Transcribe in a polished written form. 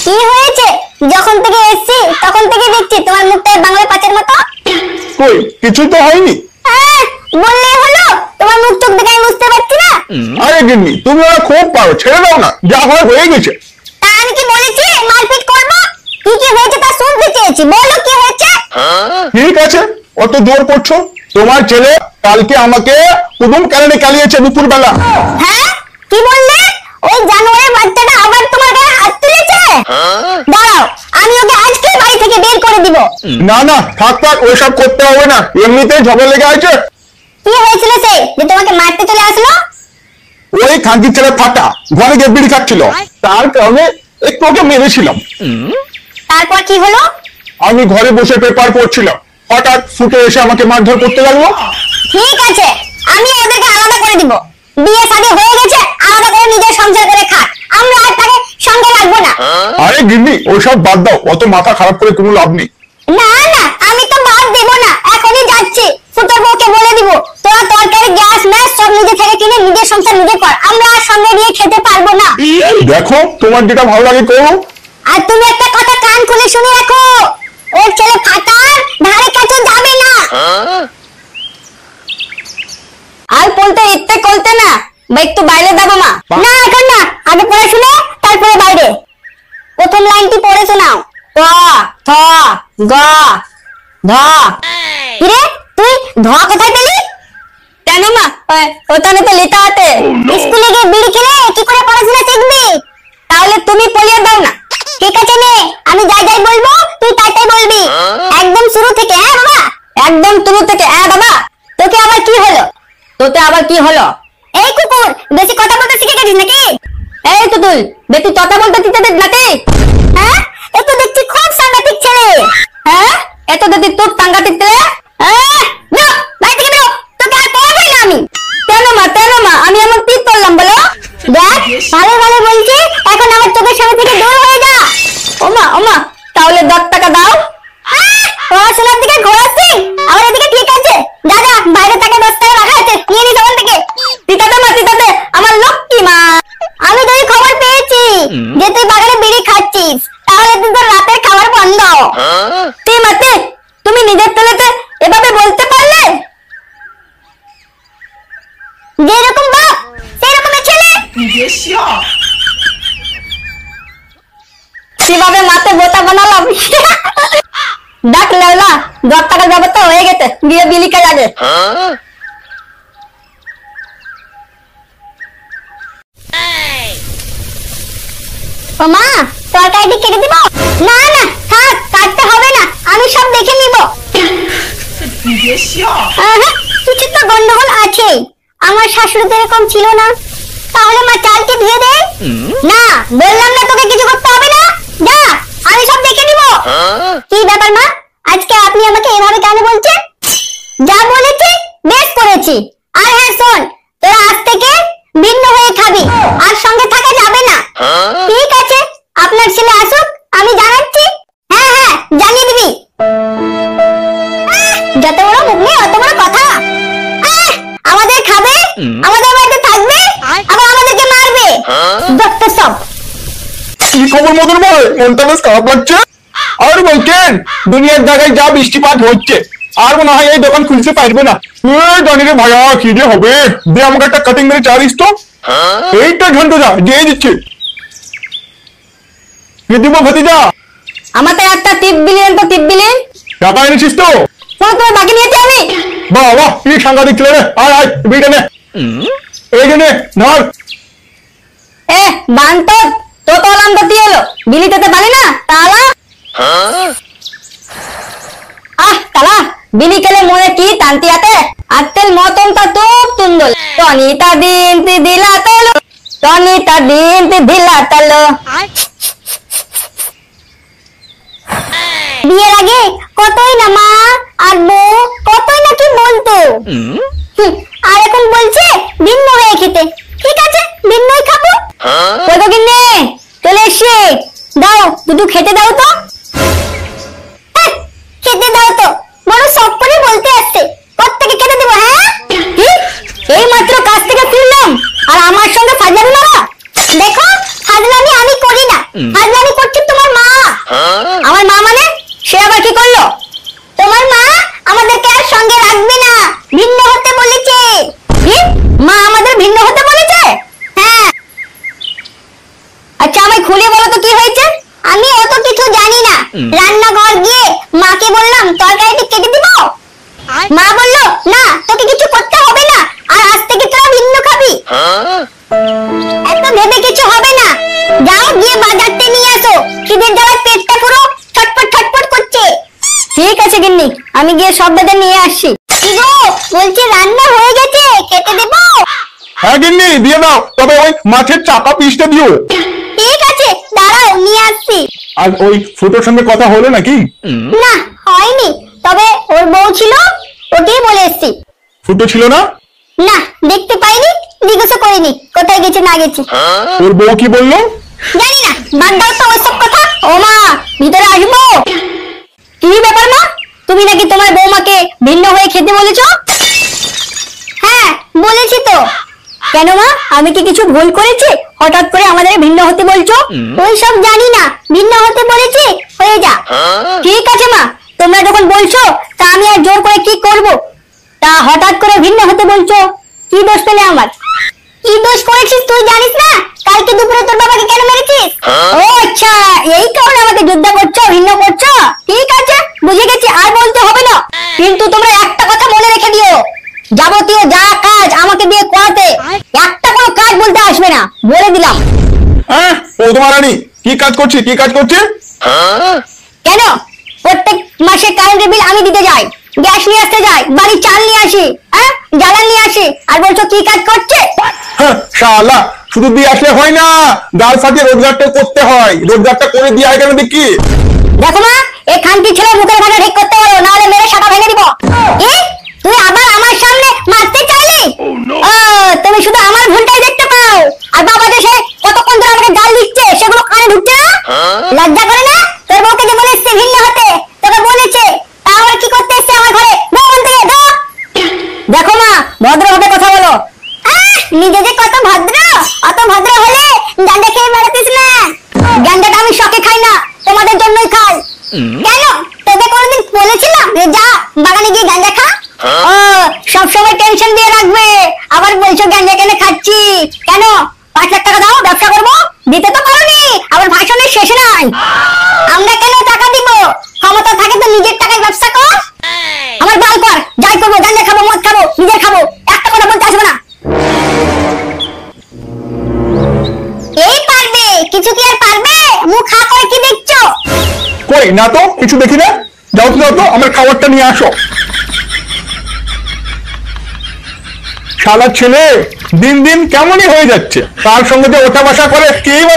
কি হয়েছে? যখন থেকে এসেছি তখন থেকে দেখছি তোমার মুখটা বাংলা পাঁচের মতো। কই কিছু তো হয়নি। বললেই হলো, তোমার মুখ চোখ দেখে আমি বুঝতে পারছি না। আরে গিন্নি তুমি ওরা খুব পারো, ছেড়ে দাও না, যা হয়ে গেছে। তা আমি কি বলেছি মারপিট করবো? কি কি হয়েছে তা শুনতে চেয়েছি, বলো কি হয়েছে। ঠিক আছে, অত জোর করছো। তোমার ছেলে কালকে আমাকে কুদুম কারণে কালিয়েছে দুপুর বেলা। হ্যাঁ কি বললে? ওই জানোয়ারের বাচ্চাটা আবার তোমার গায়ে হাত তুলেছে? দাঁড়াও, আমি ওকে আজকে বাড়ি থেকে বের করে দিব। না না থাক থাক, ওইসব করতে হবে না, এমনিতেই ঝগড়া লেগে আছে। কি হয়েছিল সে যে তোমাকে মারতে চলে আসলো? ওই খানকির ছেলে ফাটা ঘরে গিয়ে বিড়ি খাচ্ছিল, তার কারণে একটু ওকে মেরেছিলাম। তারপর কি হলো? আমি ঘরে বসে পেপার পড়ছিলাম, হঠাৎ ছুটে এসে আমাকে মারধর করতে লাগলো। ঠিক আছে, আমি ওদেরকে আলাদা করে দিব। বিয়ে শাদী হয়ে গেছে, আলাদা করে নিজের সংসার করে খাক, আমরা আর তাকে সঙ্গে রাখবো না। আরে গিন্নি ওইসব বাদ দাও, অত মাথা খারাপ করে কোনো লাভ নেই। না না, আমি তো বাদ দেবো না, এখনই যাচ্ছি। ফুটোর বউকে বলে দিব তোরা তরকারি গ্যাস ম্যাস সব নিজে থেকে কিনে নিজের সংসার নিজে কর, আমরা আর সঙ্গে নিয়ে খেতে পারবো না। দেখো তোমার যেটা ভালো লাগে করো। আর তুমি একটা কথা কান খুলে শুনে রাখো, ওর ছেলে ফাটার ধারে কাছে যাবে না। আর বলতে ইচ্ছে করতে না, বা একটু বাইরে যাবো মা। না এখন না, আগে পড়াশোনা তারপরে বাইরে। প্রথম লাইনটি পড়ে শোনাও। ক থ গ ধ। কিরে তুই ধ কোথায় পেলি? কেন মা, ওখানে তো লেখা আছে। স্কুলে গিয়ে বিড়ি খেলে কি করে পড়াশোনা শিখবি? তাহলে তুমি পড়িয়ে দাও না। ঠিক আছে নে, আমি যাই যাই বলবো তুই তাই তাই বলবি, একদম শুরু থেকে। হ্যাঁ বাবা, একদম শুরু থেকে। হ্যাঁ বাবা। তোকে আবার কি হলো? তোতে আবার কি হলো? এই কুকুর, বেশি কথা বলতে শিখে গেছিস নাকি? এই তুতুল, বেশি কথা বলতে দিতে নাকি? হ্যাঁ, এ তো দেখছি খুব সাংঘাতিক ছেলে। হ্যাঁ, এত দেখছি তোর সাংঘাতিক ছেলে। না, বাড়ি থেকে বেরো, তোকে আর পড়াবই না আমি। কেন মা, আমি এমন কি করলাম বলো? দেখ, ভালো ভালো বলছি, এখন আমার চোখের সামনে থেকে দূর হয়ে যা। ওমা, তাহলে 10 টাকা দাও। পড়াশোনার দিকে ঘোরাচ্ছি, আমার এদিকে ঠিক আছে। দাদা বাইরে টাকা 10 টাকা রাখা আছে, নিয়ে নি দোকান থেকে। টিকাতে মা, টিকাতে, আমার লক্ষ্মী মা। আমি যদি খবর পেয়েছি যে তুই বাগানে বিড়ি খাচ্ছিস, তাহলে তুই তোর রাতের খাবার বন্ধ। তুই মাতে, তুমি নিজের ছেলেকে এভাবে বলতে পারলে? যেরকম বাপ সেরকমের ছেলে। কিভাবে মাতে বোতা বানালাম। ডাক লেলা, 10 টাকার ব্যবস্থা হয়ে গেছে, গিয়ে বিলি খাই আগে। ও মা, তরকারিটি কেটে দিব? না না থাক, কাটতে হবে না, আমি সব দেখে নিব। কিছু তো গন্ডগোল আছে, আমার শাশুড়ি তো এরকম ছিল না। তাহলে মা চালকে ধুয়ে দে। না, বললাম না তোকে কিছু করতে হবে না, যা, আমি সব দেখে নিব। কি ব্যাপার মা, আজকে আপনি আমাকে এভাবে কেন বলছেন? যা বলেছি বেশ করেছি। আর হ্যাঁ শোন, তোরা আজ থেকে ভিন্ন হয়ে খাবি, আর সঙ্গে থাকা যাবে না। ঠিক আছে, আপনার ছেলে আসুক, আমি জানাচ্ছি। হ্যাঁ, জানিয়ে দিবি। যত বড় মুখ নেই অত বড় কথা। আমাদের খাবে, আমাদের বাড়িতে থাকবে, আবার আমাদেরকে মারবে। যত সব। কি খবর মদন ভাই, মনটা বেশ খারাপ লাগছে। আর বলছেন দুনিয়ার জায়গায় যা বৃষ্টিপাত হচ্ছে, আর মনে হয় এই দোকান খুলতে পারবে না। জানি রে ভাইয়া, কি যে হবে। দে আমাকে একটা কাটিং মেরে চা দিস তো। এইটা ঘন্টা যা দিয়ে দিচ্ছি। কি দিব ভাতিজা? আমাকে একটা টিপ বিলিয়ন তো টিপ বিলিয়ন। টাকা এনেছিস তো? তোর বাকি নিয়েছি আমি। বাহ, কি সাংঘাতিক ছেলে রে। আয় বিটা নে, এই নে ধর। বান্তর, তো নামটা কি হলো? বিলি খেতে পারি না তালা। তালা, বিলি খেলে মনে কি টানতি আছে? আত্মের মতনটা খুব সুন্দর। টনিটা দিন দিলা তলো, টনিটা দিন দিলা তলো। বিয়ের আগে কতই না মা আর বউ কতই না কি বলতো, আর এখন বলছে ভিন্ন হয়ে খেতে। ঠিক আছে, ভিন্নই খাবো। কত কিনে চলে এসে দাও, দুটো খেতে দাও তো। খেতে দাও তো, বড় শখ করে বলতে আসছে। কোত্থেকে খেতে দেবো? হ্যাঁ, এই মাত্র কাজ থেকে ফিরলাম, আর আমার সঙ্গে ফাজলামি মারা। দেখো, ফাজলামি আমি করি না, ফাজলামি করছি তোমার মা বললো না তোকে কিছু করতে হবে না, আর আজ থেকে তোরা ভিন্ন খাবি। এত ভেবে কিছু হবে না, যাও গিয়ে বাজারতে নিয়ে আসো, খিদের জ্বালায় পেটটা পুরো ছটফট ছটফট করছে। ঠিক আছে গিন্নি, আমি গিয়ে সব বাজার নিয়ে আসছি। কি গো, বলছি রান্না হয়ে গেছে, খেতে দেবো? হ্যাঁ গিন্নি দিয়ে দাও, তবে ওই মাছের চাপা পিসটা দিও। ঠিক আছে দাঁড়াও নিয়ে আসছি। আর ওই ফুটোর সঙ্গে কথা হলো নাকি? না হয়নি, তবে ওর বউ ছিল, ওকেই বলে এসছি। ফুটো ছিল না? না দেখতে পাইনি, জিজ্ঞাসা করিনি কোথায় গেছে না গেছে। ওর বউ কি বললো? জানি না, বাদ দাও তো ওইসব কথা। ও মা, ভিতরে আসবো? কি ব্যাপার মা, তুমি নাকি তোমার বৌমাকে ভিন্ন হয়ে খেতে বলেছো? হ্যাঁ বলেছি তো। কেন মা, আমি কি কিছু ভুল করেছি হঠাৎ করে আমাদের ভিন্ন হতে বলছো? ওইসব জানি না, ভিন্ন হতে বলেছি, হয়ে যা। ঠিক আছে মা, তোমরা যখন বলছো তা আমি আর জোর করে কি করব? তা হঠাৎ করে ভিন্ন হতে বলছো, কি দোষ পেলে আমার? কি দোষ করেছিস তুই জানিস না? কালকে দুপুরে তোর বাবাকে কেন মেরেছিস? ও আচ্ছা, এই কারণে আমাকে যুদ্ধ করছো, ভিন্ন করছো। ঠিক আছে বুঝে গেছি, আর বলতে হবে না। কিন্তু তোমরা একটা কথা মনে রেখে দিও, যাবতীয় যা কাজ আমাকে দিয়ে করাতে একটা কোনো কাজ বলতে আসবে না, বলে দিলাম। হ্যাঁ ও তোমার রানী, কি কাজ করছে কি কাজ করছে? কেন, প্রত্যেক মাসে কারেন্টের বিল আমি দিতে যাই, গ্যাস নিয়ে আসতে যাই, বাড়ির চাল নিয়ে আসি, হ্যাঁ জ্বালান নিয়ে আসি, আর বলছো কি কাজ করছে? হ্যাঁ শালা, শুধু দিয়ে আসলে হয় না, গাল ফাটিয়ে রোজগারটা করতে হয়। রোজগারটা করে দিয়ে হয় কেন দেখি? দেখো মা, এই খানকি ছেলে মুখের ভাষা ঠিক করতে পারো, না হলে মেরে সাটা ভেঙে দিব। কি, তুই আবার আমার সামনে মারতে চাইলি? ও, তুমি শুধু আমার ভুলটাই দেখতে পাও, আর বাবা যে সে কতক্ষণ ধরে আমাকে গাল দিচ্ছে সেগুলো কানে ঢুকছে না? লজ্জা করে না? তোর বউকে যে বলে এসছে ভিন্ন হতে, তোকে বলেছে, তাহলে কি করতে এসছে আমার ঘরে? বউন থেকে দাও। দেখো মা, ভদ্রভাবে কথা বলো। নিজে যে কত ভদ্র, অত ভদ্র হলে গাঁজা খেয়ে বেড়াতিস না। গাঁজাটা আমি শখে খাই না, তোমাদের জন্যই খাই। কেন, তোকে কোনোদিন বলেছিলাম যে যা বাগানে গিয়ে গাঁজা খা? ও, সবসময় টেনশন দিয়ে রাখবে, আবার বলছো গাঁজা কেন খাচ্ছি। কেন, 5 লাখ টাকা দাও, ব্যবসা করবো। দিতে তো পারোনি, আবার ভাষণের শেষে নাই। আমরা কেন টাকা দিব? ক্ষমতা থাকে তো নিজের টাকায় ব্যবসা কর। আমার বাল কর, যাই করবো, গাঁজা খাবো, মদ খাবো, নিজে খাবো, একটা কথা বলতে আসবে না। এই পারবে, কিছু কি আর পারবে? মুখ হা করে কি দেখছো? কই না তো, কিছু দেখি না। যাও তো যাও তো, আমার খাবারটা নিয়ে আসো। শালা ছেলে দিন দিন কেমনই হয়ে যাচ্ছে, তার সঙ্গে যে ওঠা বসা করে কেই বা